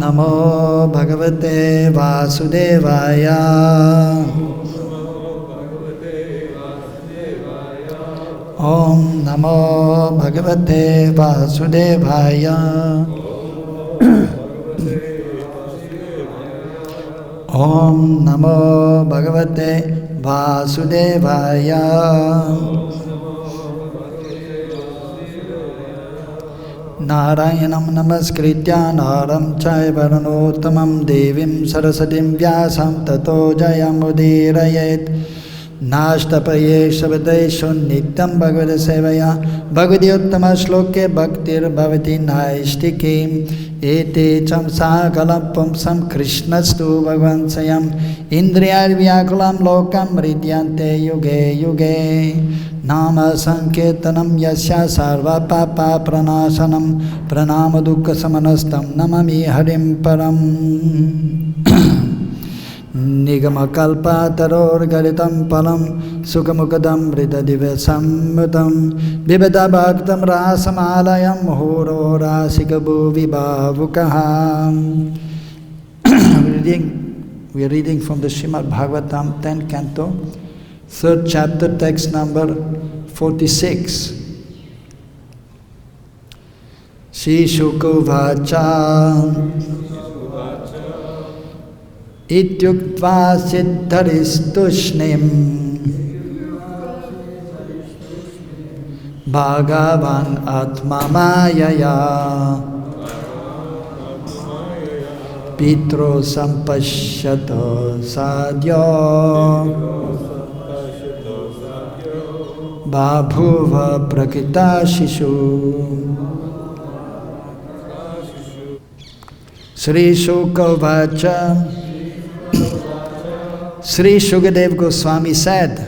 Namo Bhagavate Vasudevaya. Om Namo Bhagavate Vasudevaya. Om Namo Bhagavate Vasudevaya. Narayanam Namaskritya Naram Chaiva Narottamam Devim Sarasatim Vyasam Tato Jayamudirayet. Nashtapaye Shabadeshu Nityam Bhagavata Sevaya Bhagavati-uttama Shloke Bhaktir Bhavati Naishtikim Ete Cham Sakalam Pumsam Krishnastu Bhagavan Sayam Indriyar Vyakulam Lokam Ridyante Yuge Yuge Nama Sankirtanam Yasya Sarva Papa Pranasanam Pranama Dukkha Samanastam Namami Harim Param Nigamakalpa Taror Garitam Palam Sukamukadam Ridadivasammutam Vibhada Bhaktam Rasamalayam Horo Rasikabu Vibhavukaham. We are reading from the Srimad Bhagavatam 10th canto, 3rd chapter, text number 46. Shri Shukovacha Ityuktva siddharistushnim Bhagavan Atma Mayaya Pitro Sampashyato Sadhyo Babhuva Prakita Shishu. Sri Shukavacha. Sri Shukadev Goswami said,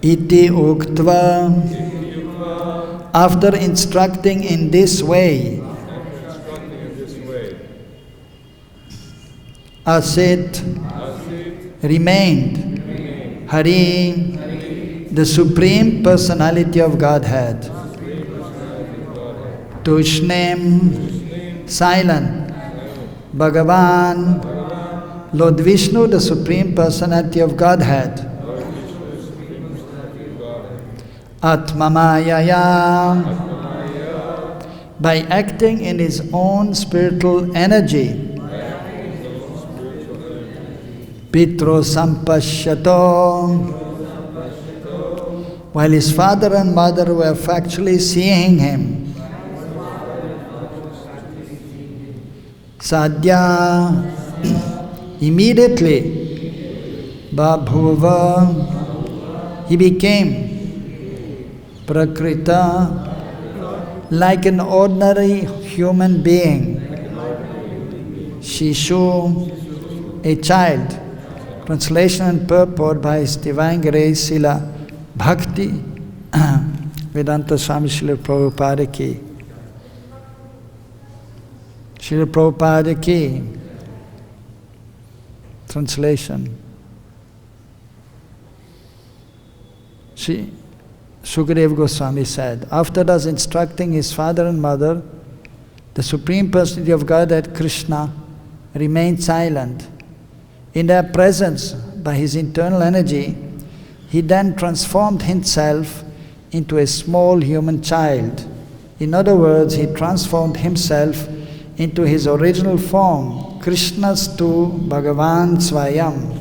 Iti Uktva, after instructing in this way, Asit remained, Hari, the Supreme Personality of Godhead, Tushnem, silent, Bhagavan, Lord Vishnu, the Supreme Personality of Godhead, Atmamayaya, by acting in his own spiritual energy, Pitro Sampashyato, while his father and mother were factually seeing him, Sadhya, immediately, Babhuva, he became Prakrita, like an ordinary human being. Shishu, a child. Translation and purport by His Divine Grace Srila Bhakti Vedanta Swami Srila Prabhupada Ki. Srila Prabhupada Ki. Translation. Sukadeva Goswami said, after thus instructing his father and mother, the Supreme Personality of Godhead, Krishna, remained silent. In their presence, by his internal energy, he then transformed himself into a small human child. In other words, he transformed himself into his original form, Krishnastu Bhagavan Swayam.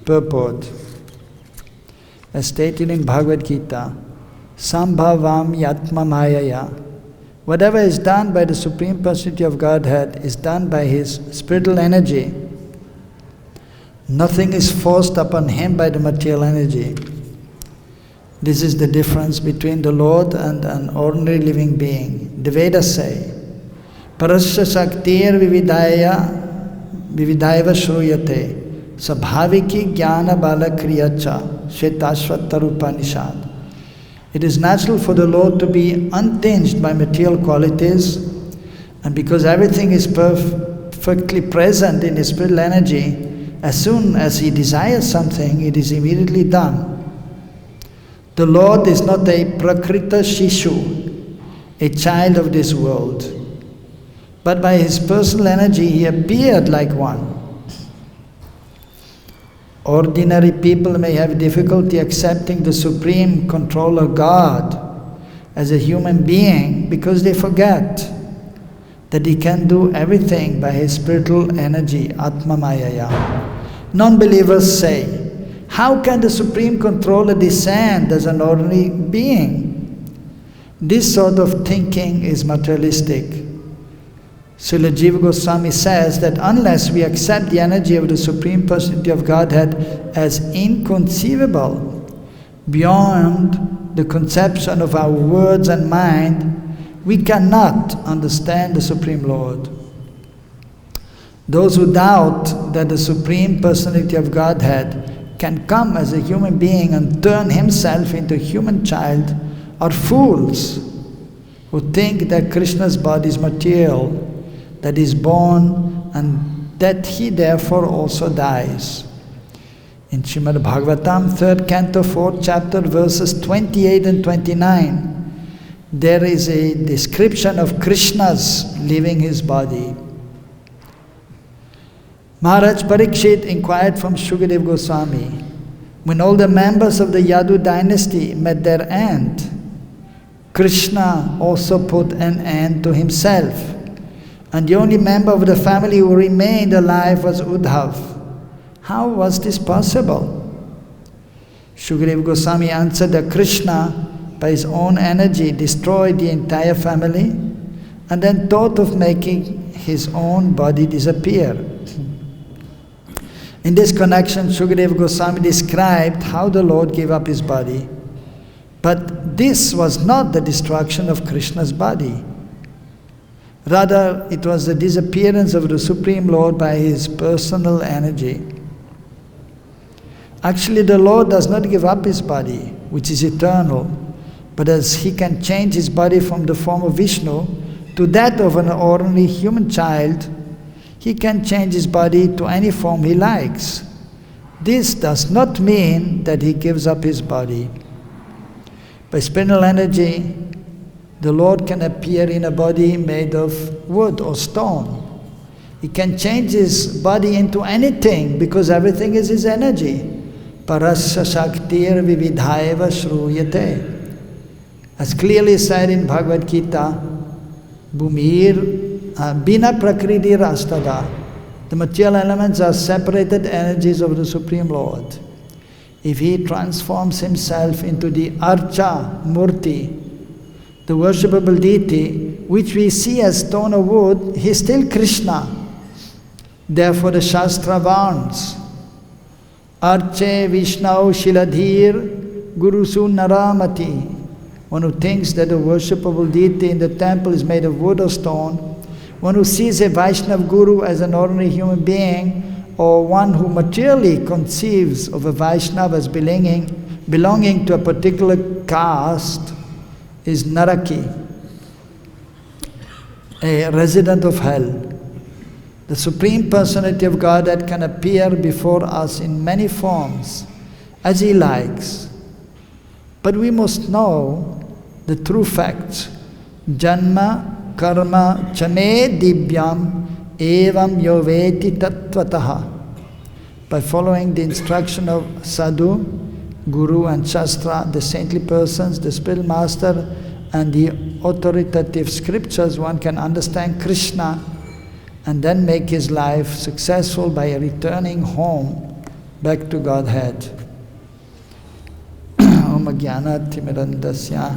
Purport. As stated in Bhagavad-Gita, Sambhavam Yatma Mayaya. Whatever is done by the Supreme Personality of Godhead is done by his spiritual energy. Nothing is forced upon him by the material energy. This is the difference between the Lord and an ordinary living being. The Vedas say, Parasya Shaktir Vividaiva Shruyate Sabhaviki Jnana Bala Kriyacha Shetashvattarupanishad. It is natural for the Lord to be untinged by material qualities, and because everything is perfectly present in his spiritual energy, as soon as he desires something, it is immediately done. The Lord is not a Prakrita Shishu, a child of this world. but by his personal energy he appeared like one. Ordinary people may have difficulty accepting the Supreme Controller God as a human being because they forget that he can do everything by his spiritual energy, Atma Mayaya. Non-believers say, how can the Supreme Controller descend as an ordinary being? This sort of thinking is materialistic. Srila Jiva Goswami says that unless we accept the energy of the Supreme Personality of Godhead as inconceivable, beyond the conception of our words and mind, we cannot understand the Supreme Lord. Those who doubt that the Supreme Personality of Godhead can come as a human being and turn himself into a human child are fools who think that Krishna's body is material, that is born and that he therefore also dies. In Srimad Bhagavatam, 3rd canto, 4th chapter, verses 28 and 29, there is a description of Krishna's leaving his body. Maharaj Parikshit inquired from Shukadev Goswami, when all the members of the Yadu dynasty met their end, Krishna also put an end to himself, and the only member of the family who remained alive was Uddhav. How was this possible? Shukadev Goswami answered that Krishna, by his own energy, destroyed the entire family and then thought of making his own body disappear. In this connection, Shukadev Goswami described how the Lord gave up his body. But this was not the destruction of Krishna's body. Rather, it was the disappearance of the Supreme Lord by his personal energy. Actually, the Lord does not give up his body, which is eternal, but as he can change his body from the form of Vishnu to that of an ordinary human child, he can change his body to any form he likes. This does not mean that he gives up his body. By spinal energy, the Lord can appear in a body made of wood or stone. He can change his body into anything because everything is his energy. Parasya Shaktir Vividhaiva Shruyate. As clearly said in Bhagavad-Gita, Bhumir Bina Prakriti Rastada. The material elements are separated energies of the Supreme Lord. If he transforms himself into the Archa Murti, the worshipable deity, which we see as stone or wood, he is still Krishna. Therefore the Shastra warns, Arche Vishnau Shiladhir Gurusu Naramati. One who thinks that the worshipable deity in the temple is made of wood or stone, one who sees a Vaishnava Guru as an ordinary human being, or one who materially conceives of a Vaishnava as belonging to a particular caste, is Naraki, a resident of hell. The Supreme Personality of Godhead can appear before us in many forms, as he likes. But we must know the true facts. Janma, karma, chame divyam, evam yoveti tattvataha. By following the instruction of Sadhu, Guru and Shastra, the saintly persons, the spiritual master, and the authoritative scriptures, one can understand Krishna and then make his life successful by returning home back to Godhead. Om Jnanatimidandasya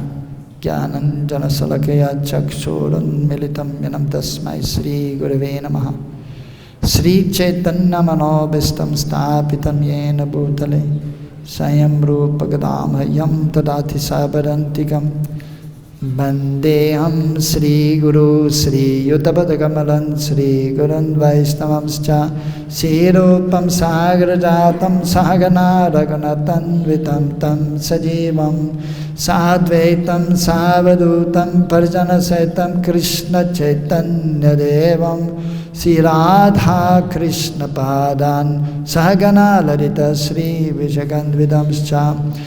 Jnananjana Salakaya Chakshurunmilitam Yanam Tasmai Sri Gurave Namaha Sri Chaitanya Manobhistam Stapitam Yena Bhutale Sayam Rupagadam Hayam Tadati Sabarantikam Bandeham Sri Guru Sri Yutabadagamalan Sri Gurun Vaisnavamscha Sirupam Sagrajatam Sahagana Ragunatan Vitam Tam Sajivam Sadvaitam Savadutam Parjana Saitam Krishna Chaitanya Devam Sri Radha Krishna Padan Sahagana Ladita Sri Vishagandvidamscha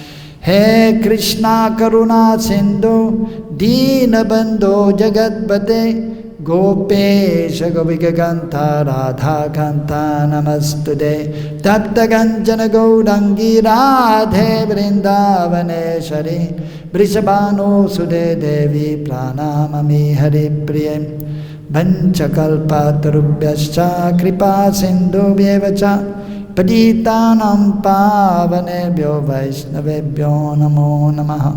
He Krishna Karuna Sindhu Dina Bandho Jagat Bade Gopesha Gopika Kanta Radha Kanta Namastude Tatta Kanchana Gaurangi Radhe Vrindavaneshwari Vrishabhano Sude Devi Pranamami Hari Priye Vanchakalpatarubhyascha Kripa Sindhu Vyevacha Paditanam Pavanebhyo Vaishnavebhyo Namo Namaha.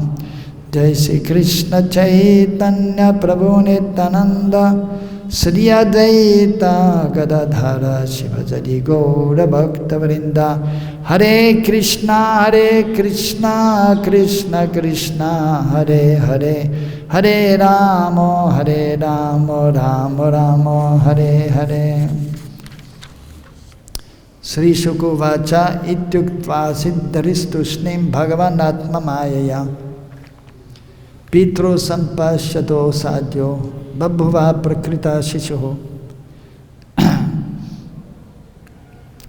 Jai Sri Krishna Chaitanya Prabhu Nityananda Sri Advaita Gadadhara Shivajadi Gaura Bhakta Vrinda. Hare Krishna Krishna Krishna Hare Hare Hare Rama Rama Rama Hare Hare. Sri Shukuvacha Ityuktva Siddharistushnim Bhagavan Atma Mayaya Pitro Sampashato Sadhyo Babhuva Prakrita Shishuho.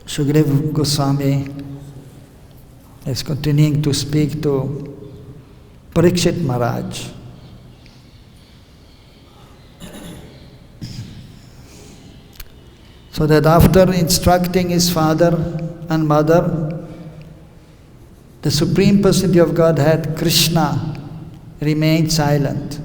Shukadeva Goswami is continuing to speak to Parikshit Maharaj. So that after instructing his father and mother, the Supreme Personality of Godhead, Krishna, remained silent.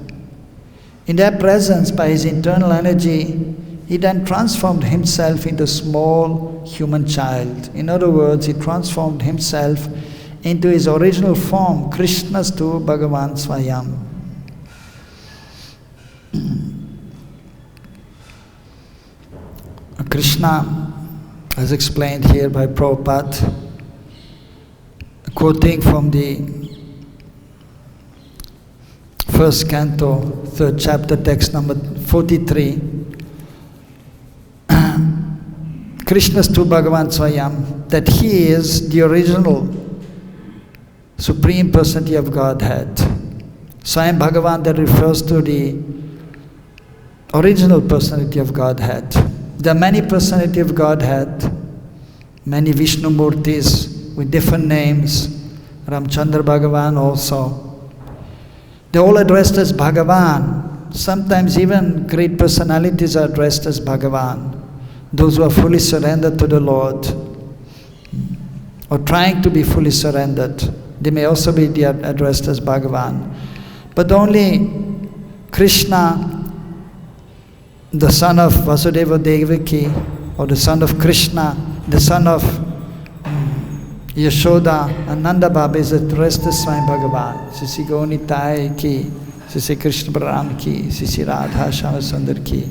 In their presence, by his internal energy, he then transformed himself into a small human child. In other words, he transformed himself into his original form, Krishnastu Bhagavan Swayam. Krishna, as explained here by Prabhupada, quoting from the first canto, third chapter, text number 43, Krishnastu Bhagavan Swayam, that he is the original Supreme Personality of Godhead. Swayam Bhagavan, that refers to the original Personality of Godhead. There are many personality of Godhead, many Vishnu Murtis with different names, Ramchandra Bhagavan also. They're all addressed as Bhagavan. Sometimes even great personalities are addressed as Bhagavan. Those who are fully surrendered to the Lord, or trying to be fully surrendered, they may also be addressed as Bhagavan. But only Krishna, the son of Vasudeva Devaki, or the son of Krishna, the son of Yashoda and Nanda Baba, is addressed as Swayam Bhagavan. Sisi Gaunitai ki, Sisi Krishna Balaram ki, Sisi Radha Shama Sundar ki.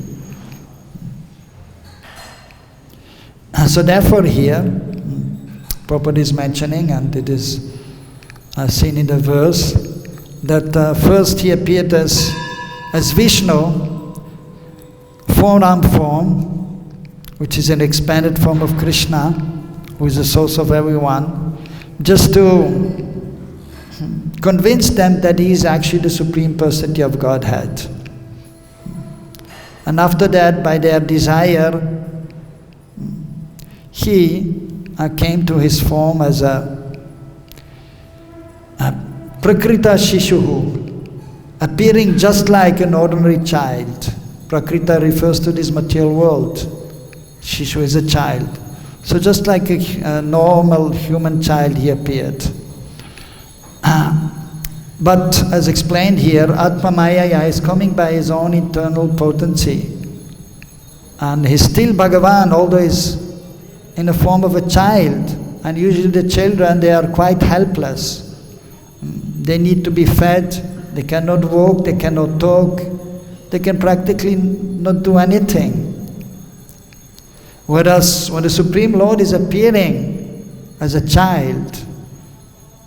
So therefore here, Prabhupada is mentioning, and it is seen in the verse, that first he appeared as Vishnu, four-armed form, which is an expanded form of Krishna, who is the source of everyone, just to convince them that he is actually the Supreme Personality of Godhead. And after that, by their desire, he came to his form as a Prakrita Shishuhu, appearing just like an ordinary child. Prakrita refers to this material world. Shishu is a child. So just like a normal human child, he appeared. But as explained here, Atma Mayaya is coming by his own internal potency. And he's still Bhagavan, although he's in the form of a child. And usually the children, they are quite helpless. They need to be fed, they cannot walk, they cannot talk, they can practically not do anything. Whereas when the Supreme Lord is appearing as a child,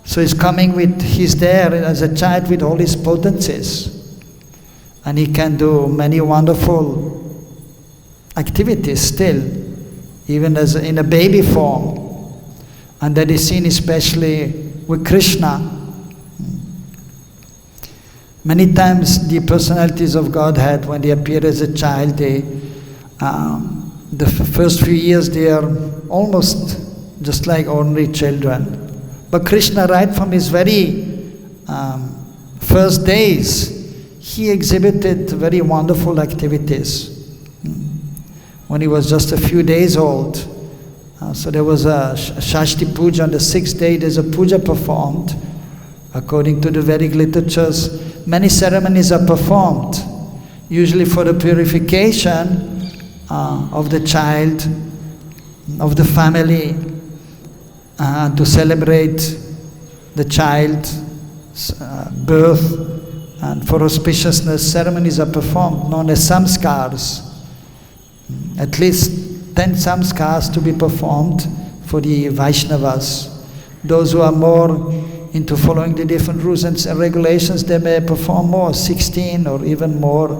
so he's there as a child with all his potencies. And he can do many wonderful activities still, even as in a baby form. And that is seen especially with Krishna. Many times the personalities of Godhead, when they appear as a child, the first few years they are almost just like ordinary children. But Krishna, right from his very first days, he exhibited very wonderful activities. When he was just a few days old, so there was a Shashti Puja. On the 6th day, there's a puja performed. According to the Vedic literatures, many ceremonies are performed, usually for the purification of the child, of the family, to celebrate the child's birth, and for auspiciousness, ceremonies are performed, known as samskars. At least 10 samskars to be performed for the Vaishnavas. Those who are more into following the different rules and regulations, they may perform more, 16 or even more.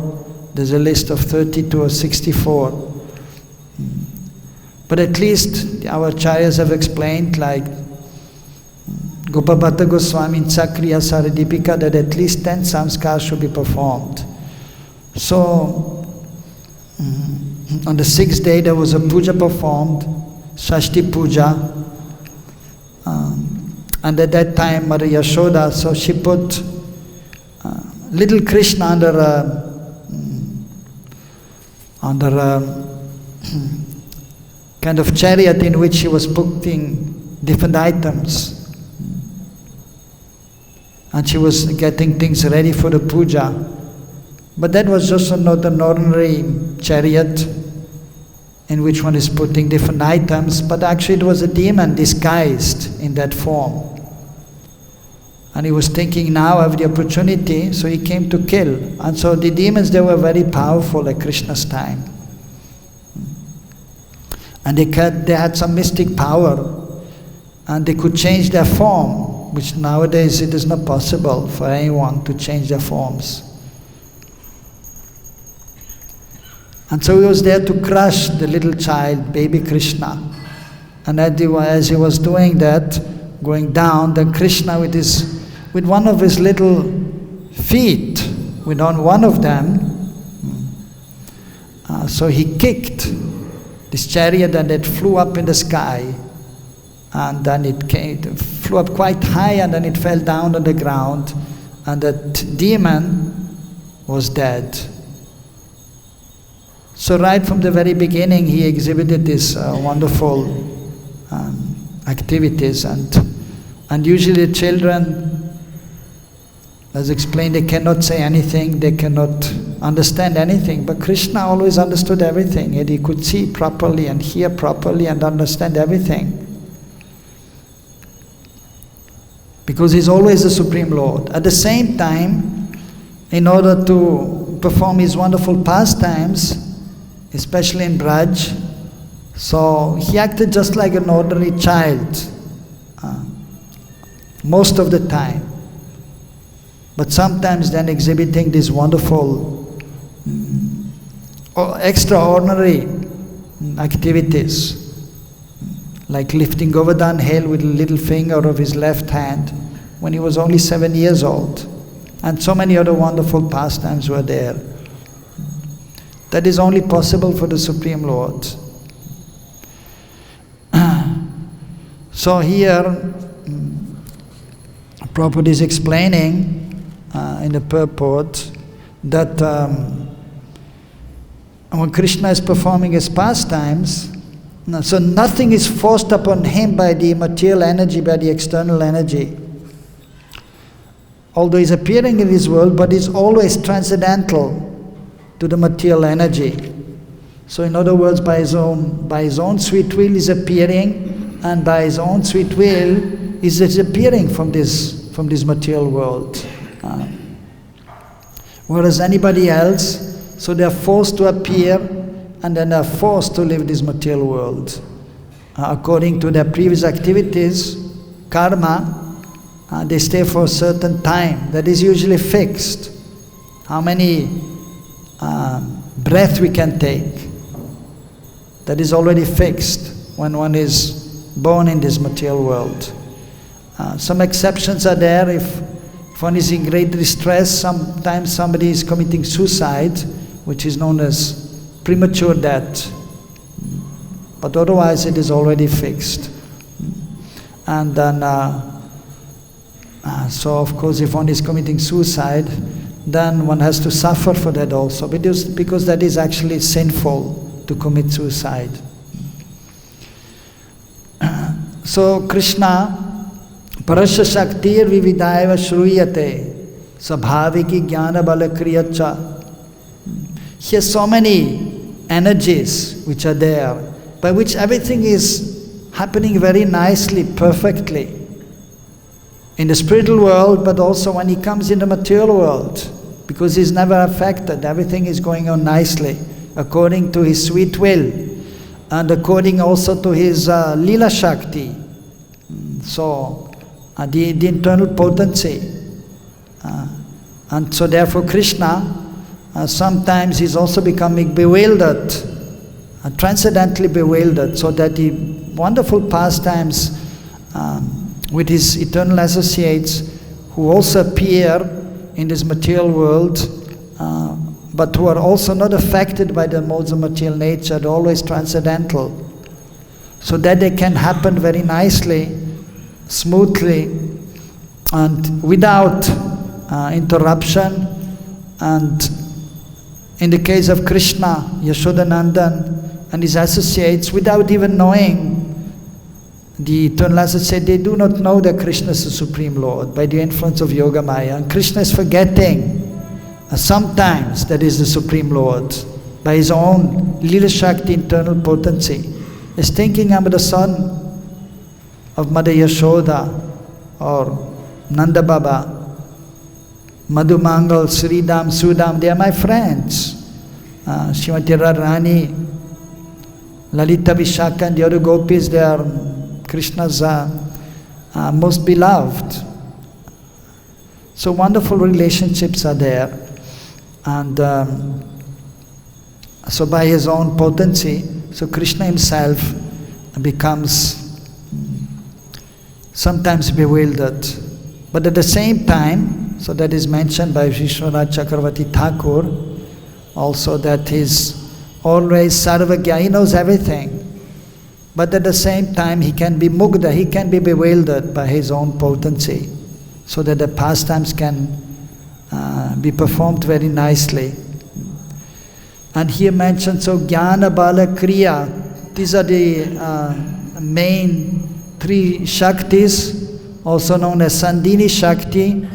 There's a list of 32 or 64. But at least our acharyas have explained, like Gopabhata Goswami in Sakriya Saradipika, that at least 10 samskars should be performed. So, on the 6th day there was a puja performed, Shashti Puja, and at that time Mother Yashoda, so she put little Krishna under a kind of chariot in which she was putting different items, and she was getting things ready for the puja. But that was just not an ordinary chariot in which one is putting different items, but actually it was a demon disguised in that form. And he was thinking, now I have the opportunity, so he came to kill. And so the demons, they were very powerful at Krishna's time. And they had some mystic power, and they could change their form, which nowadays it is not possible for anyone to change their forms. And so he was there to crush the little child, baby Krishna. And as he was doing that, going down, then Krishna with one of his little feet, with on one of them, so he kicked this chariot, and it flew up in the sky. And then it flew up quite high, and then it fell down on the ground, and that demon was dead. So right from the very beginning, he exhibited these wonderful activities, and usually children, as explained, they cannot say anything, they cannot understand anything, but Krishna always understood everything, and he could see properly and hear properly and understand everything. Because he's always the Supreme Lord. At the same time, in order to perform his wonderful pastimes, especially in Braj, so he acted just like an ordinary child most of the time, but sometimes then exhibiting these wonderful extraordinary activities, like lifting Govardhan Hill with a little finger of his left hand when he was only 7 years old, and so many other wonderful pastimes were there. That is only possible for the Supreme Lord. So here, Prabhupada is explaining in the purport that when Krishna is performing his pastimes, so nothing is forced upon him by the material energy, by the external energy. Although he's appearing in this world, but he's always transcendental to the material energy. So in other words, by his own sweet will he's appearing, and by his own sweet will he's disappearing from this material world. Whereas anybody else, so they're forced to appear, and then they're forced to live this material world. According to their previous activities, karma, they stay for a certain time. That is usually fixed. How many breath we can take. That is already fixed when one is born in this material world. Some exceptions are there. If one is in great distress, sometimes somebody is committing suicide, which is known as premature death. But otherwise it is already fixed. And then, so of course if one is committing suicide, then one has to suffer for that also, because that is actually sinful to commit suicide. So Krishna, Parasya Shaktir Vividaiva Shruyate, Sabhaviki Jnana Bala Kriyacha. He has so many energies which are there, by which everything is happening very nicely, perfectly. In the spiritual world, but also when he comes in the material world, because he's never affected, everything is going on nicely, according to his sweet will, and according also to his Lila Shakti. So, the internal potency. And so therefore Krishna, sometimes he's also becoming bewildered, transcendently bewildered, so that the wonderful pastimes with his eternal associates who also appear in this material world, but who are also not affected by the modes of material nature, they're always transcendental, so that they can happen very nicely, smoothly, and without interruption. And in the case of Krishna, Yashodanandan and his associates, without even knowing, the eternal associate, they do not know that Krishna is the Supreme Lord by the influence of Yoga Maya. And Krishna is forgetting sometimes that is the Supreme Lord by his own Lila Shakti internal potency. He's thinking, I'm the son of Mother Yashoda or Nanda Baba, Madhu Mangal, Sridham, Sudam, they are my friends. Srimati Radharani, Lalita Vishaka and the other gopis, they are Krishna's most beloved. So wonderful relationships are there. And so by his own potency, so Krishna himself becomes sometimes bewildered. But at the same time, so that is mentioned by Vishwanath Chakravarti Thakur, also that he's always sarvagya, he knows everything. But at the same time, he can be mugdha, he can be bewildered by his own potency, so that the pastimes can be performed very nicely. And here mentioned, so Jnana Bala Kriya, these are the main three Shaktis, also known as Sandhini Shakti,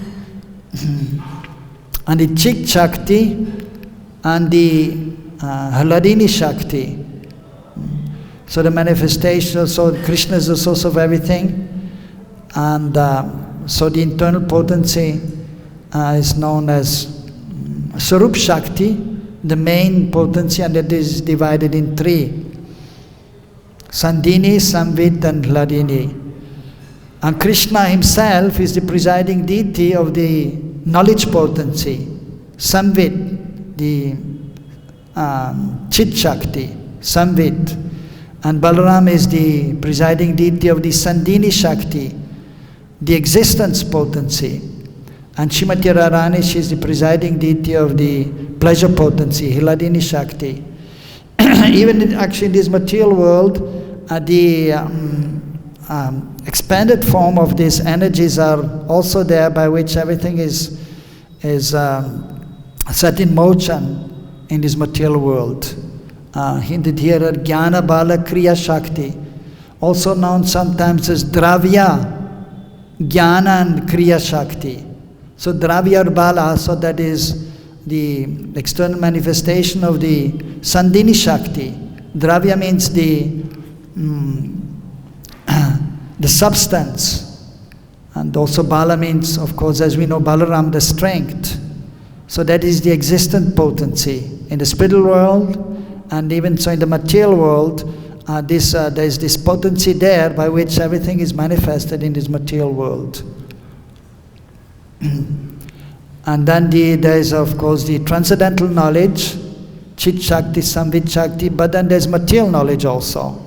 and the Chik Shakti, and the Hladini Shakti. So the manifestation, so Krishna is the source of everything, and so the internal potency is known as Sarup Shakti, the main potency, and it is divided in three: Sandhini, Samvit and Hladini. And Krishna himself is the presiding deity of the knowledge potency, Samvit, the Chit Shakti, Samvit. And Balaram is the presiding deity of the Sandhini Shakti, the existence potency. And Srimati Radharani, she is the presiding deity of the pleasure potency, Hladini Shakti. Even actually in this material world, the expanded form of these energies are also there, by which everything is set in motion in this material world. Hinted here are Jnana Bala Kriya Shakti, also known sometimes as Dravya, Jnana and Kriya Shakti. So Dravya or Bala, so that is the external manifestation of the Sandhini Shakti. Dravya means the substance, and also Bala means, of course, as we know, Balaram, the strength. So that is the existent potency in the spiritual world. And even so in the material world, there is this potency there by which everything is manifested in this material world. And then there is, of course, the transcendental knowledge, Chit Shakti, Samvit Shakti, but then there's material knowledge also.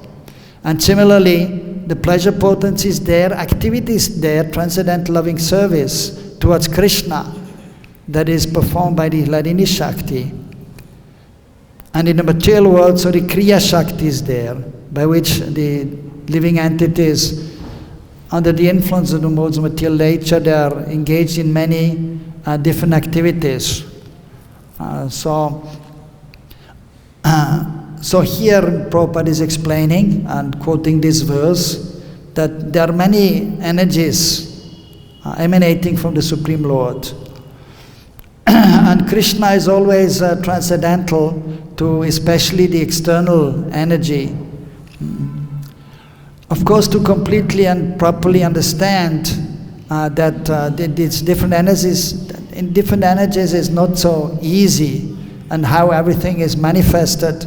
And similarly, the pleasure potency is there, activity is there, transcendental loving service towards Krishna, that is performed by the Hladini Shakti. And in the material world, so the Kriya Shakti is there, by which the living entities, under the influence of the modes of material nature, they are engaged in many different activities. So here Prabhupada is explaining and quoting this verse that there are many energies emanating from the Supreme Lord. And Krishna is always transcendental to especially the external energy. Of course, to completely and properly understand that these different energies, in different energies is not so easy, and how everything is manifested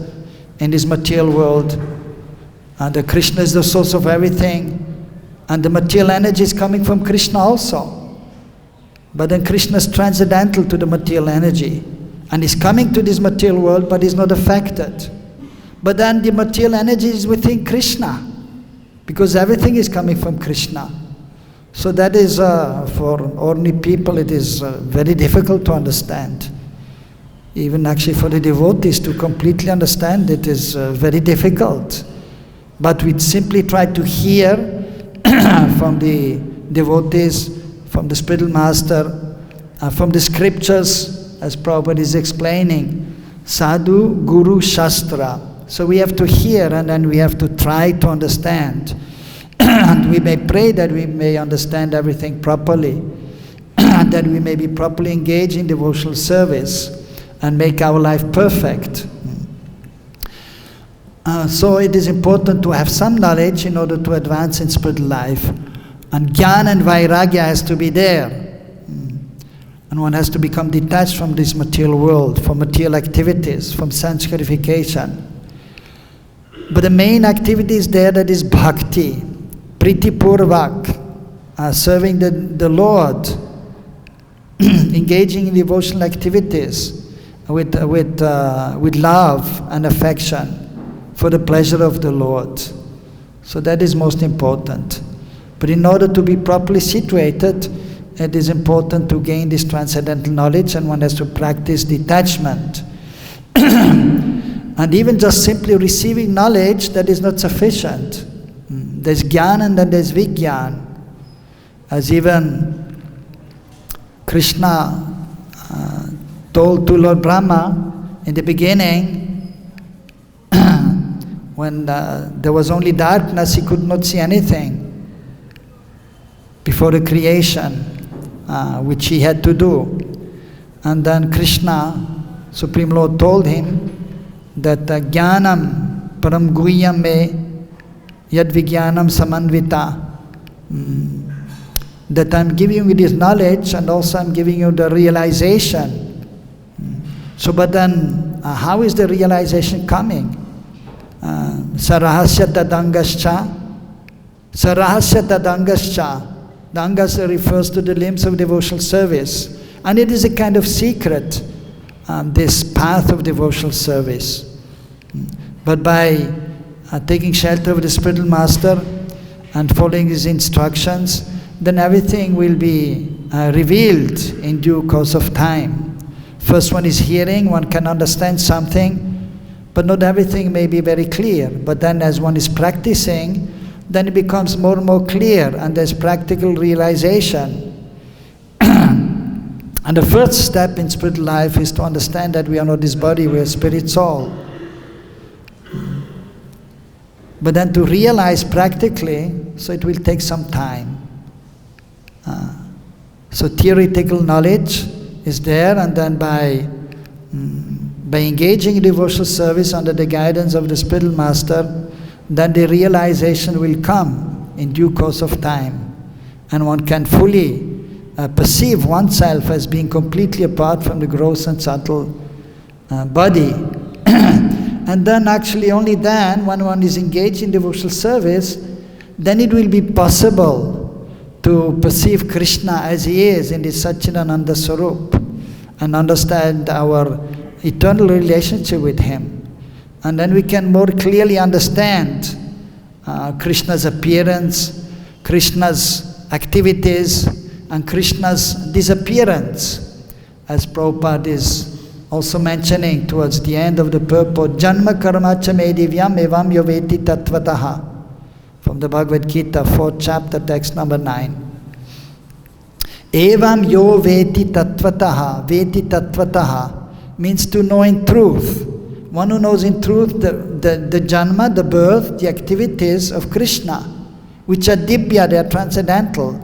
in this material world. And Krishna is the source of everything, and the material energy is coming from Krishna also. But then Krishna is transcendental to the material energy, and is coming to this material world, but is not affected. But then the material energy is within Krishna, because everything is coming from Krishna. So that is, for ordinary people, it is very difficult to understand. Even actually for the devotees to completely understand it is very difficult. But we simply try to hear from the devotees, from the spiritual master, from the scriptures, as Prabhupada is explaining, sadhu, guru, shastra. So we have to hear, and then we have to try to understand. And we may pray that we may understand everything properly, and that we may be properly engaged in devotional service and make our life perfect. So it is important to have some knowledge in order to advance in spiritual life. And jnana and vairagya has to be there. And one has to become detached from this material world, from material activities, from sense gratification. But the main activity is there, that is bhakti, priti purvak, serving the Lord, engaging in devotional activities with love and affection for the pleasure of the Lord. So that is most important. But in order to be properly situated, it is important to gain this transcendental knowledge, and one has to practice detachment. And even just simply receiving knowledge, that is not sufficient. There's jnana and then there's vijnana. As even Krishna told to Lord Brahma in the beginning, when there was only darkness, he could not see anything before the creation, which he had to do. And then Krishna, Supreme Lord, told him that jnanam param guhyam me yad vijnanam samanvita, that I'm giving you this knowledge, and also I'm giving you the realization. So but then how is the realization coming? Sarahasya tadangascha, sarahasya tadangascha. The angas refers to the limbs of devotional service, and it is a kind of secret, this path of devotional service. But by taking shelter of the spiritual master and following his instructions, then everything will be revealed in due course of time. First one is hearing, one can understand something, but not everything may be very clear. But then as one is practicing, then it becomes more and more clear, and there's practical realization. And the first step in spiritual life is to understand that we are not this body, we are spirit soul. But then to realize practically, so it will take some time. So theoretical knowledge is there, and then by engaging in devotional service under the guidance of the spiritual master, then the realization will come in due course of time, and one can fully perceive oneself as being completely apart from the gross and subtle body. And then actually only then, when one is engaged in devotional service, then it will be possible to perceive Krishna as he is in this Satchidananda Swarup, and understand our eternal relationship with him. And then we can more clearly understand Krishna's appearance, Krishna's activities, and Krishna's disappearance, as Prabhupada is also mentioning towards the end of the purport, Janma karma cha me divyam evam yoveti tattvataha, from the Bhagavad-Gita, 4th chapter, text number 9. Evam yo veti tatvataha means to know in truth. One who knows in truth the janma, the birth, the activities of Krishna, which are dibya, they are transcendental.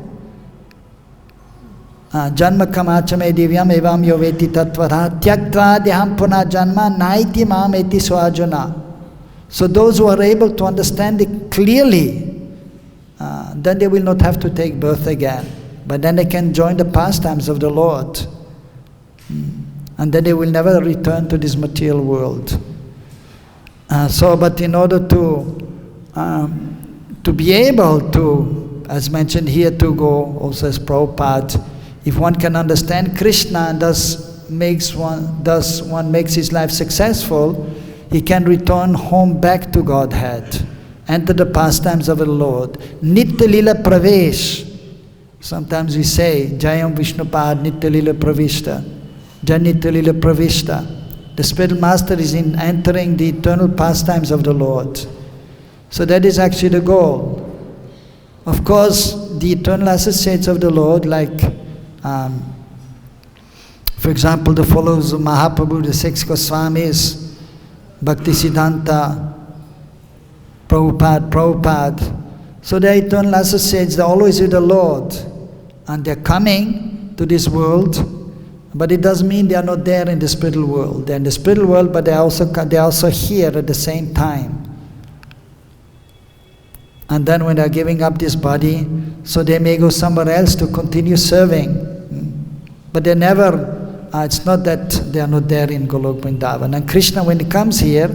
Janma kamachame divyam evam yo veti tatvataha tyaktva deham puna janma naiti mam eti swajuna. So those who are able to understand it clearly, then they will not have to take birth again. But then they can join the pastimes of the Lord. And then they will never return to this material world. But in order to be able to, as mentioned here, to go, also as Prabhupada, if one can understand Krishna and thus one makes his life successful, he can return home back to Godhead, enter the pastimes of the Lord. Nitya Lila Pravesh. Sometimes we say, Jayam Vishnupad Nitya Lila Pravishta. Janitya Lila Pravishta. The spiritual master is entering the eternal pastimes of the Lord. So that is actually the goal. Of course, the eternal associates of the Lord, like, for example, the followers of Mahaprabhu, the 6 Goswamis, Bhaktisiddhanta, Prabhupada. So they are eternal associates, they are always with the Lord. And they are coming to this world, but it doesn't mean they are not there in the spiritual world. They are in the spiritual world, but they are also here at the same time. And then when they are giving up this body, so they may go somewhere else to continue serving. But they never, it's not that they are not there in Golok Vrindavan. And Krishna, when he comes here,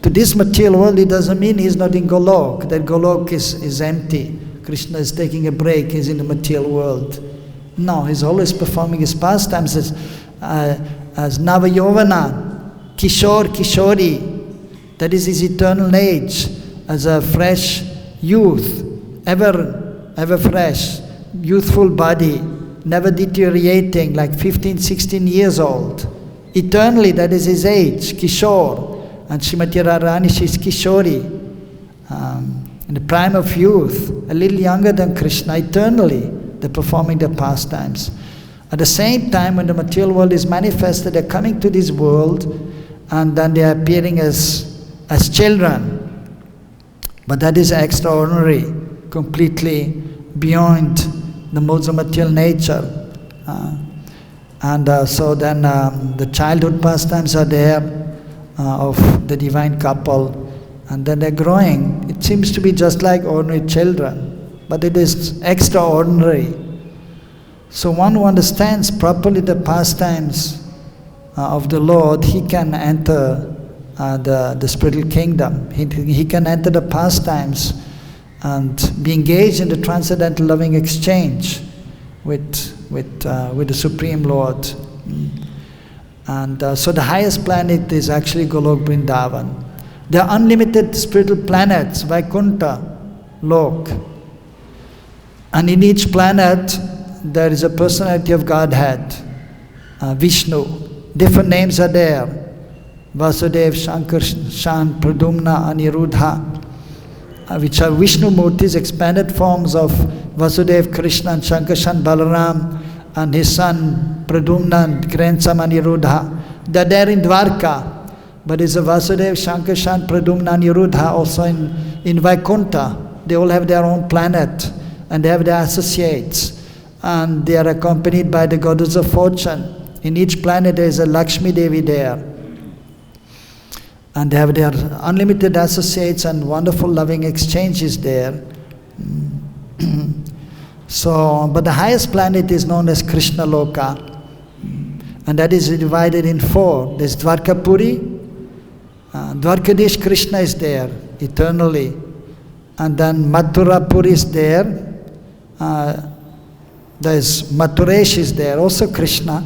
to this material world, it doesn't mean he's not in Golok, that Golok is empty. Krishna is taking a break, he's in the material world. No, he's always performing his pastimes as Navayovana, Kishore, Kishori. That is his eternal age, as a fresh youth, ever fresh, youthful body, never deteriorating, like 15, 16 years old. Eternally, that is his age, Kishore. And Srimati Radharani, she is Kishori, in the prime of youth, a little younger than Krishna, eternally, they're performing their pastimes. At the same time, when the material world is manifested, they're coming to this world, and then they're appearing as children. But that is extraordinary, completely beyond the modes of material nature. So then the childhood pastimes are there, of the divine couple, and then they're growing. It seems to be just like ordinary children, but it is extraordinary. So one who understands properly the pastimes of the Lord, he can enter the spiritual kingdom. He can enter the pastimes and be engaged in the transcendental loving exchange with the Supreme Lord. And so the highest planet is actually Golok Vrindavan. There are unlimited spiritual planets, Vaikuntha, Lok. And in each planet, there is a personality of Godhead, Vishnu. Different names are there. Vasudev, Shankarshan, Pradumna, Aniruddha, which are Vishnu Murtis, expanded forms of Vasudev, Krishna, and Shankarshan, Balaram, and his son Pradumna and grandson Aniruddha. They are there in Dwarka, but it's a Vasudev, Shankarshan, Pradumna, Aniruddha also in Vaikuntha. They all have their own planet and they have their associates, and they are accompanied by the goddess of fortune. In each planet there is a Lakshmi Devi there, and they have their unlimited associates and wonderful loving exchanges there. So, but the highest planet is known as Krishna Loka, and that is divided in 4. There's Dwarkapuri, Dwarkadish Krishna is there eternally, and then Mathurapuri is there, there's Mathuresh is there, also Krishna,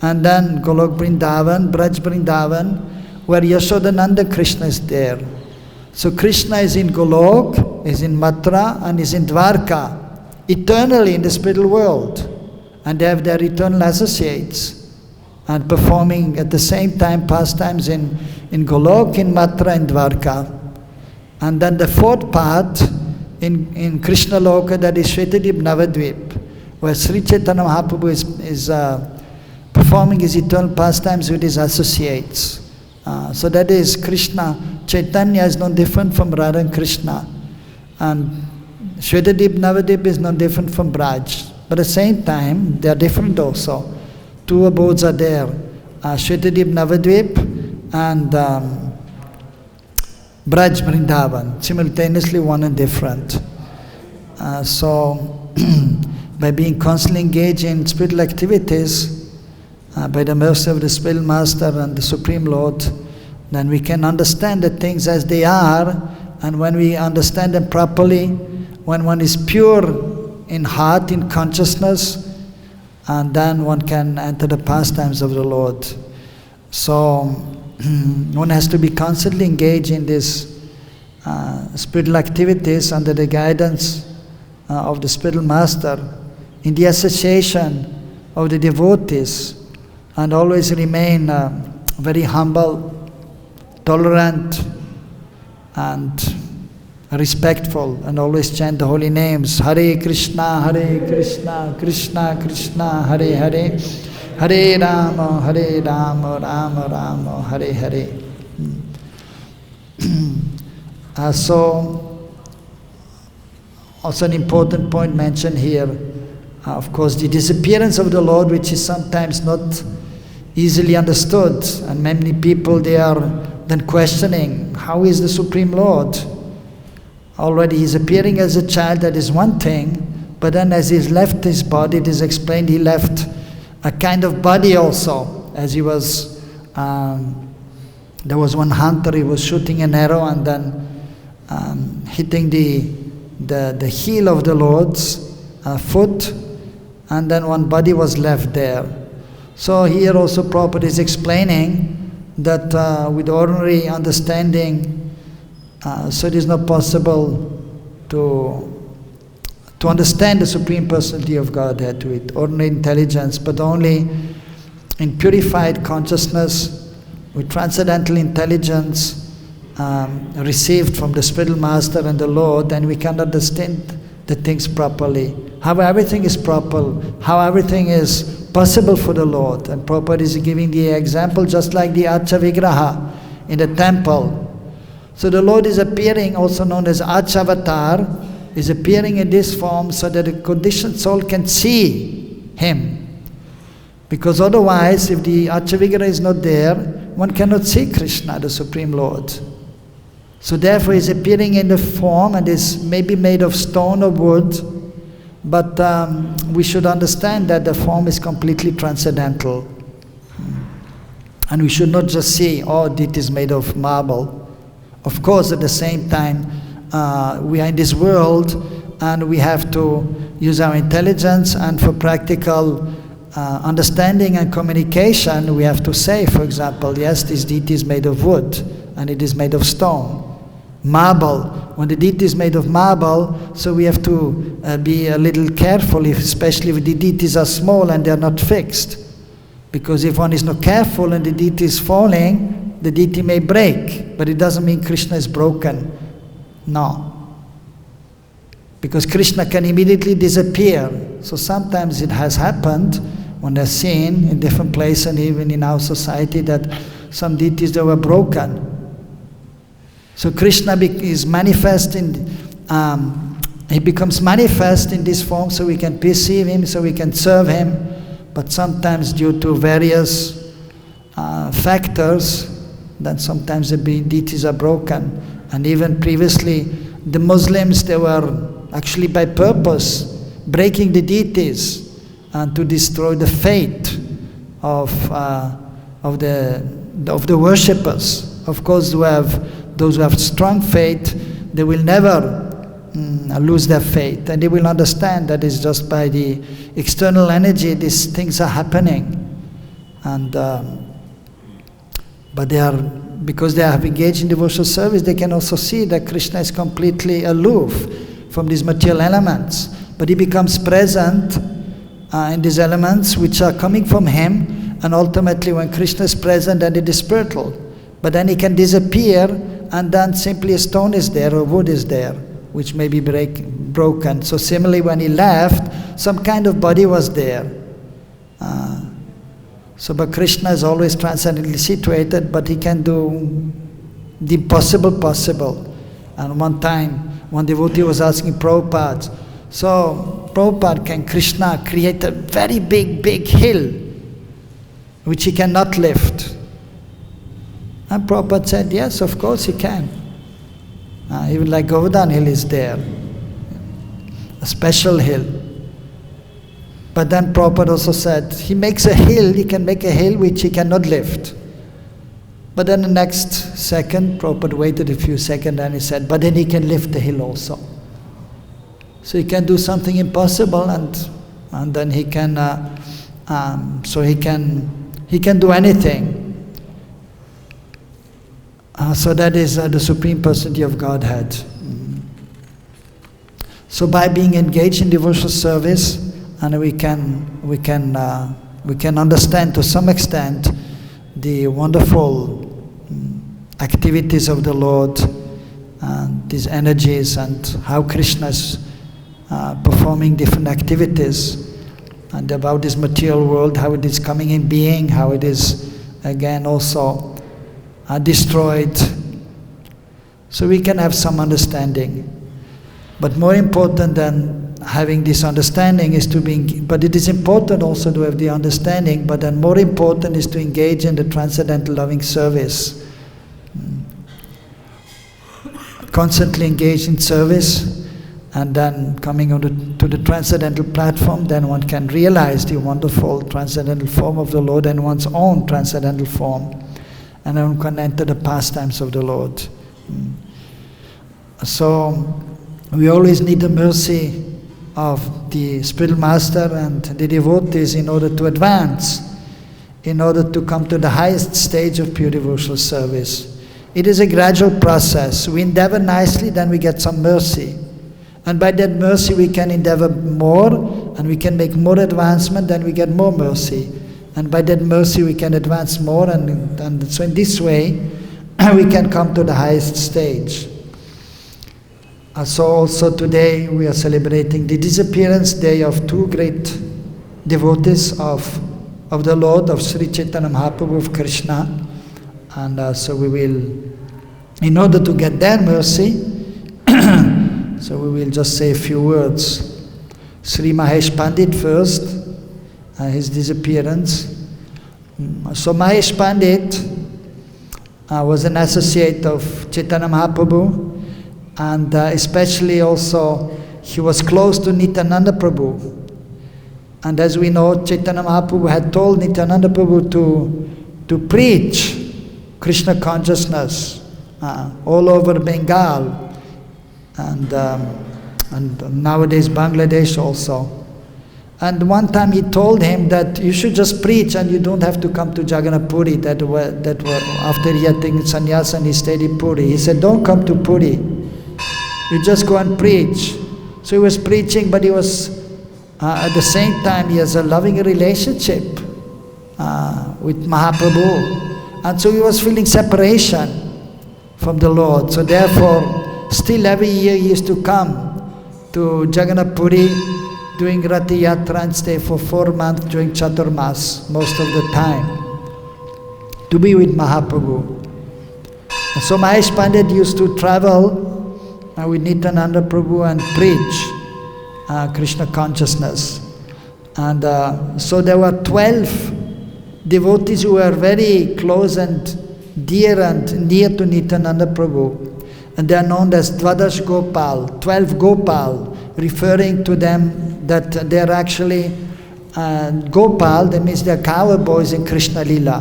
and then Golok Vrindavan, Braj Vrindavan, where Yashodananda Krishna is there. So Krishna is in Golok, is in Mathura, and is in Dwarka, eternally in the spiritual world, and they have their eternal associates, and performing at the same time pastimes in Golok, in Mathura, and Dwarka. And then the 4th part in Krishna Loka, that is Shvetadvip Navadvip, where Sri Chaitanya Mahaprabhu is performing his eternal pastimes with his associates. So that is Krishna. Chaitanya is no different from Radha and Krishna. And Shvetadip, Navadip is no different from Braj. But at the same time, they are different also. Two abodes are there. Shvetadip, Navadvip, and Braj, Vrindavan. Simultaneously one and different. So, by being constantly engaged in spiritual activities, by the mercy of the Spiritual Master and the Supreme Lord, then we can understand the things as they are, and when we understand them properly, when one is pure in heart, in consciousness, and then one can enter the pastimes of the Lord. So, one has to be constantly engaged in these spiritual activities under the guidance of the Spiritual Master, in the association of the devotees, and always remain very humble, tolerant, and respectful, and always chant the holy names. Hare Krishna, Krishna Krishna, Hare Hare, Hare Rama, Rama Rama, Hare Hare. So, also an important point mentioned here, of course, the disappearance of the Lord, which is sometimes not easily understood, and many people, they are then questioning, how is the Supreme Lord? Already he's appearing as a child, that is one thing, but then as he's left his body, it is explained he left a kind of body also, as he was, there was one hunter, he was shooting an arrow and then hitting the heel of the Lord's foot, and then one body was left there. So here also Prabhupada is explaining that with ordinary understanding, so it is not possible to understand the Supreme Personality of Godhead with ordinary intelligence, but only in purified consciousness, with transcendental intelligence received from the Spiritual Master and the Lord, then we can understand the things properly, how everything is proper, how everything is possible for the Lord. And Prabhupada is giving the example just like the Archa Vigraha in the temple. So the Lord is appearing, also known as Archavatar, is appearing in this form so that the conditioned soul can see Him. Because otherwise, if the Archa Vigraha is not there, one cannot see Krishna, the Supreme Lord. So therefore he is appearing in the form, and is maybe made of stone or wood, but we should understand that the form is completely transcendental. And we should not just see, oh, it is made of marble. Of course, at the same time, we are in this world, and we have to use our intelligence, and for practical understanding and communication, we have to say, for example, yes, this deity is made of wood, and it is made of stone. Marble, when the deity is made of marble, so we have to be a little careful, especially if the deities are small and they are not fixed. Because if one is not careful and the deity is falling, the deity may break, but it doesn't mean Krishna is broken. No. Because Krishna can immediately disappear. So sometimes it has happened, one has seen in different places and even in our society, that some deities, they were broken. So Krishna is manifest he becomes manifest in this form so we can perceive Him, so we can serve Him. But sometimes due to various factors, then sometimes the deities are broken. And even previously, the Muslims, they were actually by purpose breaking the deities and to destroy the faith of the worshippers. Of course, those who have strong faith, they will never lose their faith, and they will understand that it's just by the external energy these things are happening. And but because they have engaged in devotional service, they can also see that Krishna is completely aloof from these material elements, but He becomes present in these elements which are coming from Him, and ultimately when Krishna is present, then it is spiritual. But then He can disappear, and then simply a stone is there or wood is there, which may be broken. So similarly, when he left, some kind of body was there. But Krishna is always transcendently situated, but he can do the impossible possible. And one time, one devotee was asking Prabhupada, so Prabhupada, can Krishna create a very big hill which he cannot lift? And Prabhupada said, yes, of course he can. Even like Govardhan hill is there, a special hill. But then Prabhupada also said, he makes a hill, he can make a hill which he cannot lift. But then the next second, Prabhupada waited a few seconds and he said, but then he can lift the hill also. So he can do something impossible, and then he can, he can do anything. So that is the Supreme Personality of Godhead. So by being engaged in devotional service, and we can understand to some extent the wonderful activities of the Lord, and these energies, and how Krishna is performing different activities, and about this material world, how it is coming in being, how it is again also destroyed. So we can have some understanding. But more important than having this understanding is to be, but it is important also to have the understanding, but then more important is to engage in the transcendental loving service. Constantly engage in service, and then coming to the transcendental platform, then one can realize the wonderful transcendental form of the Lord and one's own transcendental form, and then one can enter the pastimes of the Lord. So we always need the mercy of the spiritual master and the devotees in order to advance, in order to come to the highest stage of pure devotional service. It is a gradual process. We endeavor nicely, then we get some mercy. And by that mercy we can endeavor more, and we can make more advancement, then we get more mercy. And by that mercy we can advance more, and so in this way we can come to the highest stage. So also today we are celebrating the disappearance day of two great devotees of the Lord, of Sri Chaitanya Mahaprabhu, of Krishna. And so we will, in order to get their mercy, so we will just say a few words. Sri Mahesh Pandit first, his disappearance. So Mahesh Pandit was an associate of Chaitanya Mahaprabhu, and especially also he was close to Nityananda Prabhu. And as we know, Chaitanya Mahaprabhu had told Nityananda Prabhu to preach Krishna consciousness all over Bengal, and nowadays Bangladesh also. And one time he told him that you should just preach and you don't have to come to Jagannath Puri. That were after he had taken sannyasa and he stayed in Puri. He said, don't come to Puri. You just go and preach. So he was preaching, but he was at the same time he has a loving relationship with Mahaprabhu. And so he was feeling separation from the Lord. So therefore, still every year he used to come to Jagannath Puri, doing Rati Yatra and stay for 4 months during Chaturmas, most of the time, to be with Mahaprabhu. And so Mahesh Pandit used to travel with Nityananda Prabhu and preach Krishna consciousness. And so there were 12 devotees who were very close and dear and near to Nityananda Prabhu. And they are known as Dvadash Gopal, 12 Gopal, referring to them that they are actually Gopal, that means they are cowboys in Krishna Lila,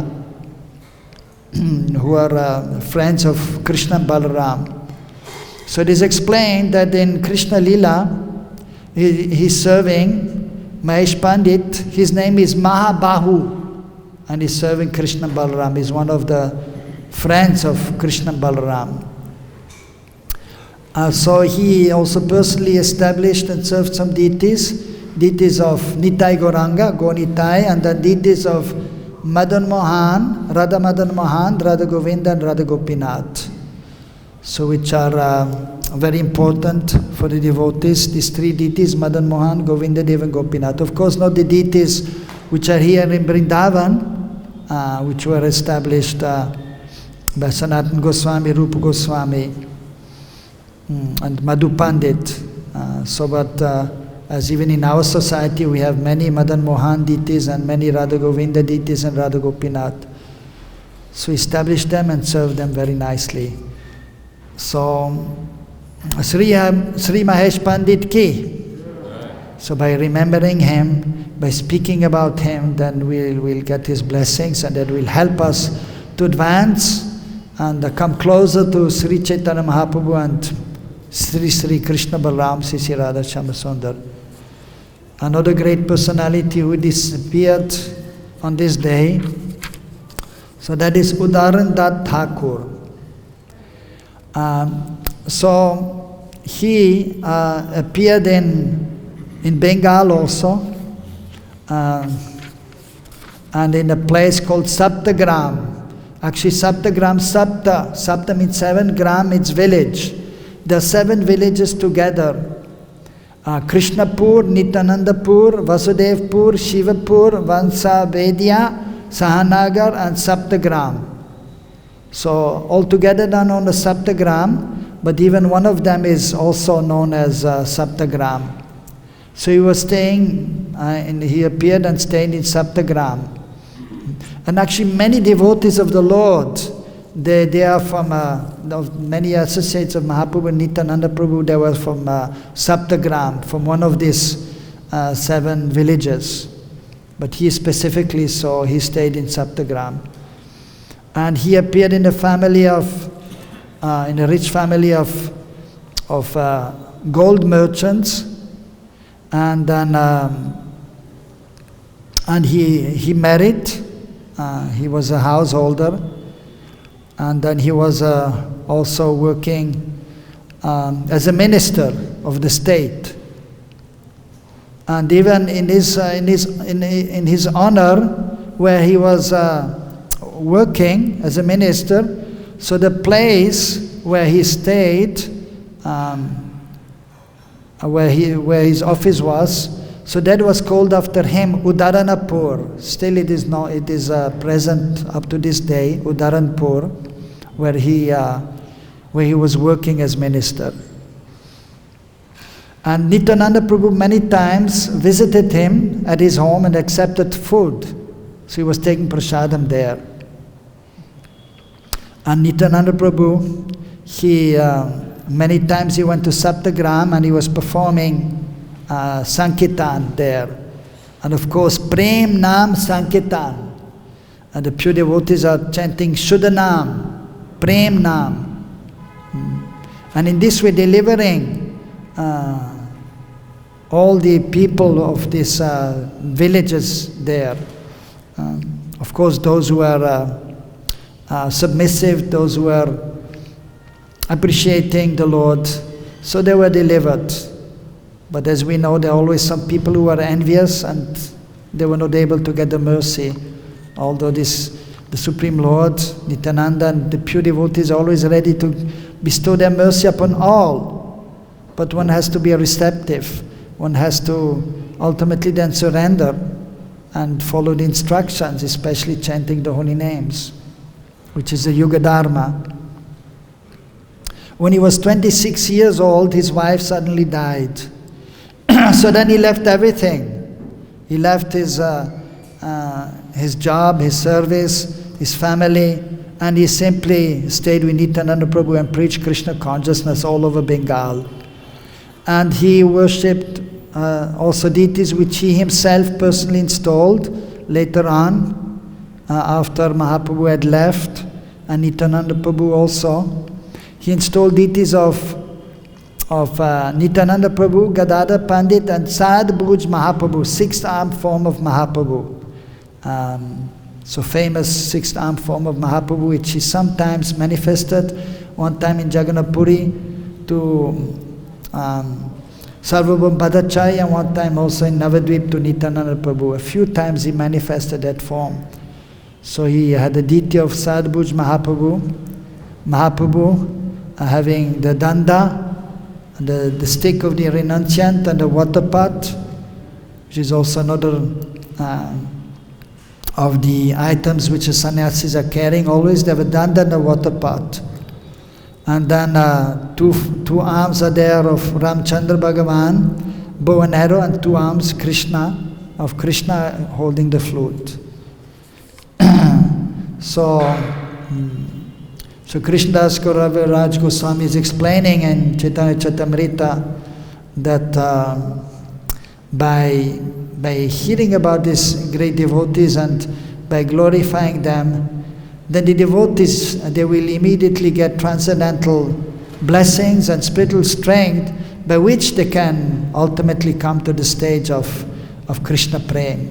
who are friends of Krishna and Balaram. So it is explained that in Krishna Lila, he's serving Mahesh Pandit. His name is Mahabahu, and he's serving Krishna and Balaram. He's one of the friends of Krishna and Balaram. So he also personally established and served some deities of Nitai Gauranga, Go Nitai, and then deities of Madan Mohan, Radha Govinda and Radha Gopinath. So which are very important for the devotees. These three deities, Madan Mohan, Govinda Dev and Gopinath. Of course, not the deities which are here in Vrindavan, which were established by Sanatana Goswami, Rupa Goswami, and Madhu Pandit. As even in our society, we have many Madan Mohan deities and many Radha Govinda deities and Radha Gopinath. So establish them and serve them very nicely. So, Sri Mahesh Pandit ki. So by remembering him, by speaking about him, then we'll get his blessings, and that will help us to advance and come closer to Sri Chaitanya Mahaprabhu and Sri Krishna Balaram, Sri Radha Shyamasundar. Another great personality who disappeared on this day, so that is Udaran Dat Thakur. So he appeared in Bengal also, and in a place called Saptagram. Actually Saptagram, Sapta means 7, Gram means village. There are 7 villages together. Krishnapur, Nityanandapur, Vasudevpur, Shivapur, Vansavedya, Sahanagar and Saptagram. So altogether they're known as Saptagram, but even one of them is also known as Saptagram. So he was staying, he appeared and stayed in Saptagram. And actually many devotees of the Lord, they are from, many associates of Mahaprabhu and Nityananda Prabhu, they were from Saptagram, from one of these 7 villages. But he specifically, so he stayed in Saptagram. And he appeared in a family of, in a rich family of gold merchants. And then, and he married, he was a householder. And then he was also working as a minister of the state. And even in his honor, where he was working as a minister, so the place where he stayed, where his office was, so that was called after him Udaranapur. Still it is present up to this day, Udaranpur, where he was working as minister. And Nityananda Prabhu many times visited him at his home and accepted food. So he was taking prasadam there. And Nityananda Prabhu, many times he went to Saptagram and he was performing Sankirtan there. And of course, Prem Nam Sankirtan. And the pure devotees are chanting Shuddhanam, Prem Nam. And in this way, delivering all the people of these villages there. Of course, those who are submissive, those who are appreciating the Lord, so they were delivered. But as we know, there are always some people who are envious and they were not able to get the mercy. Although the Supreme Lord, Nityananda, and the pure devotees are always ready to bestow their mercy upon all. But one has to be receptive. One has to ultimately then surrender and follow the instructions, especially chanting the holy names, which is the Yuga Dharma. When he was 26 years old, his wife suddenly died. So then he left everything. He left his job, his service, his family, and he simply stayed with Nityananda Prabhu and preached Krishna consciousness all over Bengal. And he worshipped also deities which he himself personally installed later on, after Mahaprabhu had left, and Nityananda Prabhu also. He installed deities of Nityananda Prabhu, Gadadhar Pandit, and Sadbhuj Mahaprabhu, 6th armed form of Mahaprabhu. So famous 6th armed form of Mahaprabhu, which he sometimes manifested, one time in Jagannath Puri to Sarvabhauma Bhattacharya, and one time also in Navadvip to Nityananda Prabhu. A few times he manifested that form. So he had the deity of Sadbhuj Mahaprabhu, having the danda the stick of the renunciant and the water pot, which is also another of the items which the sannyasis are carrying. Always they have a danda and a water pot. And then two arms are there of Ramchandra Bhagavan, bow and arrow, and two arms Krishna, of Krishna holding the flute. So Krishnadas Kaviraj Goswami is explaining in Chaitanya Charitamrita that by hearing about these great devotees and by glorifying them, then the devotees, they will immediately get transcendental blessings and spiritual strength by which they can ultimately come to the stage of Krishna prema.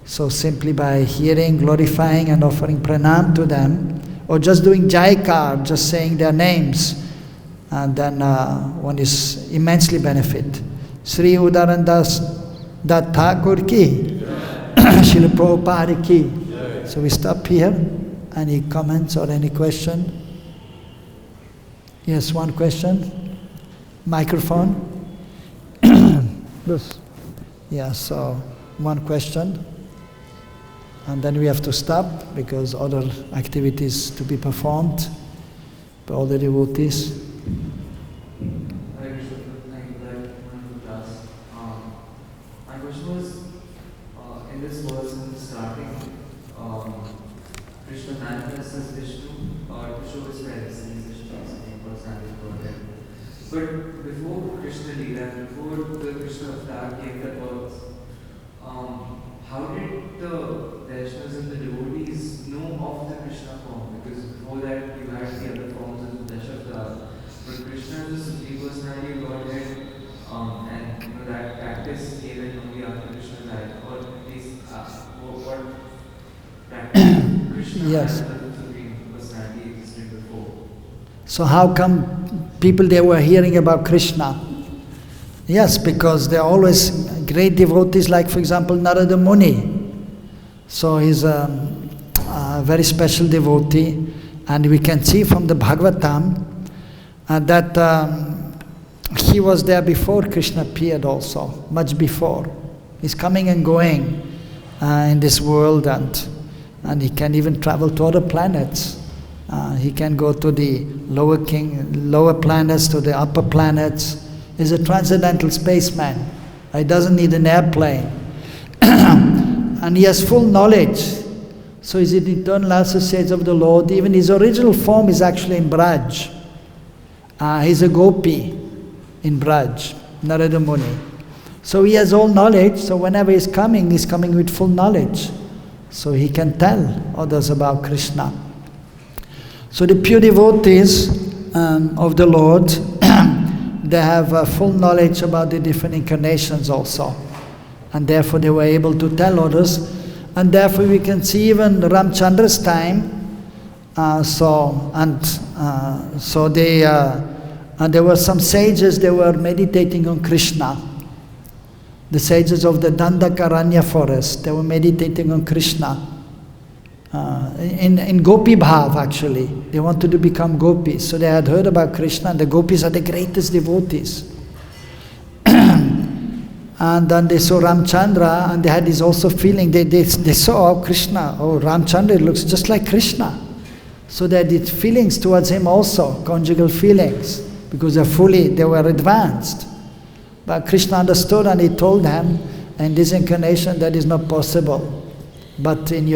So simply by hearing, glorifying and offering pranam to them, or just doing jaikar, just saying their names, and then one is immensely benefit. Sri Udarandas Dat Thakur ki, Srila Prabhupada ki. So we stop here. Any comments or any question? Yes, one question. Microphone. Yes. Yeah, so one question. And then we have to stop because other activities to be performed by all the devotees. My question was, in this verse in the starting, Krishna manifests as Vishnu to show his presence in his Vishnu personality Godhead. But before Krishna Leela, before the Krishna avatar came to earth, how did the Vaishnavas and the devotees know of the Krishna form? Because before that you had the other forms of the Dashavatara. But Krishna is the supreme personality of Godhead, and that practice came in only after Krishna died, or at least what practice Krishna Yes. and the supreme personality existed before. So how come people they were hearing about Krishna? Yes, because there are always great devotees, like for example Narada Muni. So he's a very special devotee, and we can see from the Bhagavatam that he was there before Krishna appeared also, much before. He's coming and going in this world, and he can even travel to other planets. He can go to the lower planets, to the upper planets. He's a transcendental spaceman. He doesn't need an airplane. And he has full knowledge. So he's the eternal associate of the Lord. Even his original form is actually in Braj. He's a gopi in Braj, Narada Muni. So he has all knowledge, so whenever he's coming with full knowledge. So he can tell others about Krishna. So the pure devotees of the Lord, they have full knowledge about the different incarnations also. And therefore they were able to tell others. And therefore we can see even Ramchandra's time, there were some sages, they were meditating on Krishna. The sages of the Dandakaranya forest, they were meditating on Krishna. In Gopi Bhav actually, they wanted to become gopis. So they had heard about Krishna, and the gopis are the greatest devotees. And then they saw Ramchandra, and they had this also feeling, they saw Krishna, Ramchandra looks just like Krishna. So they had feelings towards him also, conjugal feelings, because they were advanced. But Krishna understood, and he told them, in this incarnation that is not possible. But in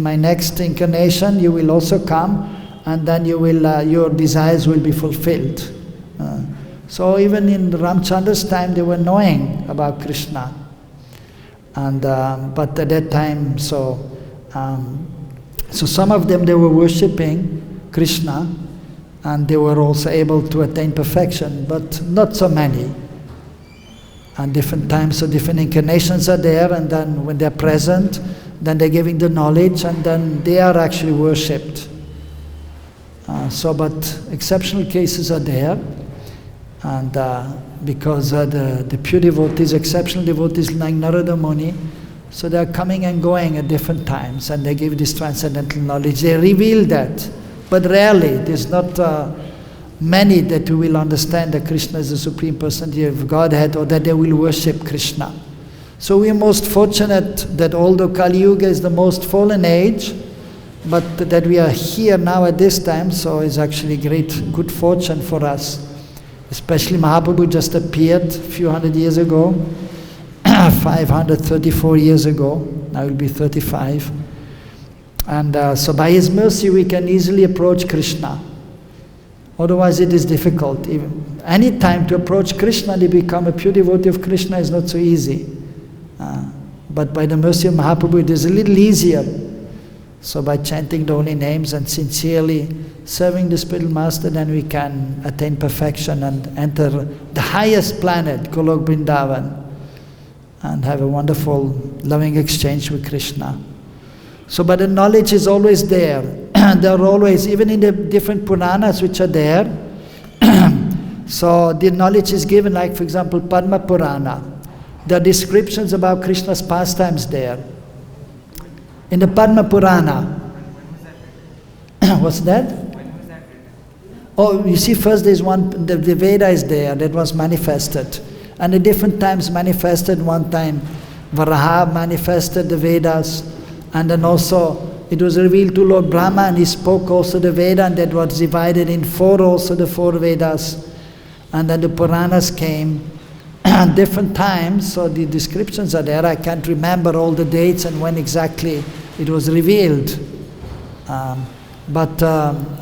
my next incarnation you will also come, and then your desires will be fulfilled. So even in Ramchandra's time they were knowing about Krishna. And but at that time, so some of them they were worshipping Krishna, and they were also able to attain perfection, but not so many. And different times, so different incarnations are there, and then when they're present, then they're giving the knowledge, and then they are actually worshipped. But exceptional cases are there, and because the pure devotees, exceptional devotees like Narada Muni, so they are coming and going at different times, and they give this transcendental knowledge. They reveal that, but rarely. There's not many that will understand that Krishna is the Supreme Personality of Godhead, or that they will worship Krishna. So we are most fortunate that although Kali Yuga is the most fallen age, but that we are here now at this time, so it's actually good fortune for us. Especially Mahaprabhu just appeared a few hundred years ago, 534 years ago, now he'll be 35. And so by his mercy we can easily approach Krishna. Otherwise it is difficult. Any time to approach Krishna, to become a pure devotee of Krishna is not so easy. But by the mercy of Mahaprabhu it is a little easier. So by chanting the holy names and sincerely serving the spiritual master, then we can attain perfection and enter the highest planet, Golok Vrindavan, and have a wonderful loving exchange with Krishna. So but the knowledge is always there. There are always, even in the different Puranas which are there, so the knowledge is given, like for example Padma Purana. There are descriptions about Krishna's pastimes there. In the Padma Purana. What's that? When was that written? Oh, you see, first there's one, the Veda is there, that was manifested. And at different times manifested. One time Varaha manifested the Vedas, and then also it was revealed to Lord Brahma, and he spoke also the Veda, and that was divided in four, also the four Vedas. And then the Puranas came at different times, so the descriptions are there. I can't remember all the dates and when exactly it was revealed.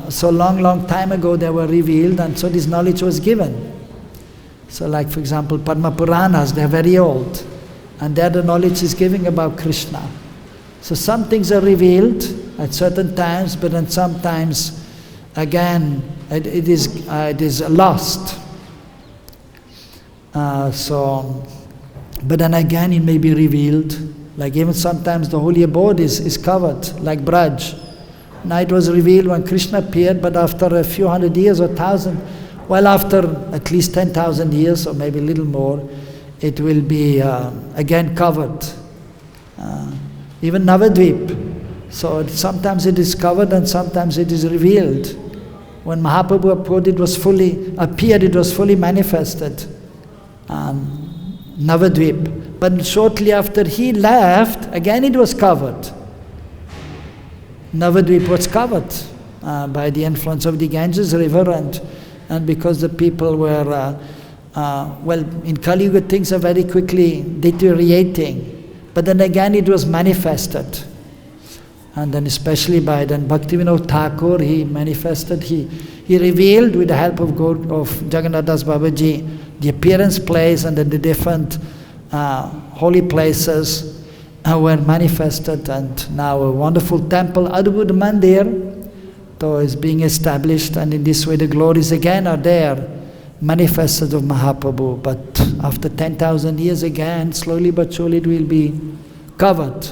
So long time ago they were revealed, and so this knowledge was given. So like for example Padma Puranas, they're very old, and there the knowledge is given about Krishna. So some things are revealed at certain times, but then sometimes again it is lost. But then again it may be revealed, like even sometimes the holy abode is covered, like Braj. Now it was revealed when Krishna appeared, but after a few hundred years or thousand, well after at least 10,000 years or maybe a little more, it will be again covered. Even Navadvip. So sometimes it is covered and sometimes it is revealed. When Mahaprabhu appeared, it was fully manifested. Navadvip. But shortly after he left, again it was covered. Navadvip was covered by the influence of the Ganges river, and because the people were, in Kali Yuga things are very quickly deteriorating. But then again it was manifested. And then especially by then Bhaktivinoda Thakur, he manifested, he revealed with the help of Jagannath Das Babaji the appearance place, and then the different holy places were manifested, and now a wonderful temple, Adbhuta Mandir, is being established, and in this way the glories again are there, manifested of Mahaprabhu. But after 10,000 years again, slowly but surely it will be covered.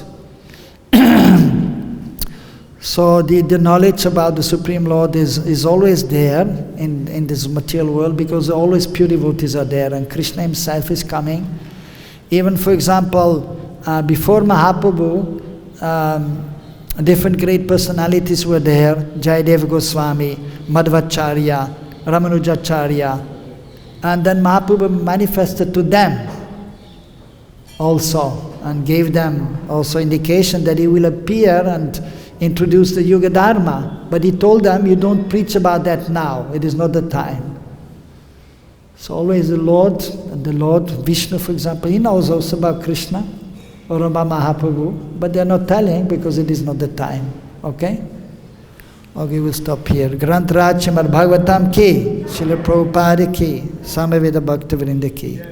So the knowledge about the Supreme Lord is always there in this material world, because always pure devotees are there, and Krishna himself is coming. Even for example, before Mahaprabhu, different great personalities were there, Jayadeva Goswami, Madhvacharya, Ramanujacharya, and then Mahaprabhu manifested to them also, and gave them also indication that he will appear and introduce the Yuga Dharma. But he told them, you don't preach about that now, it is not the time. So always the Lord Vishnu, for example, he knows also about Krishna or about Mahaprabhu, but they are not telling because it is not the time. Okay? Okay, we'll stop here. Granth Raj Srimad Bhagavatam ki, Srila Prabhupada ki, Samaveda Bhakta Vrinda ki.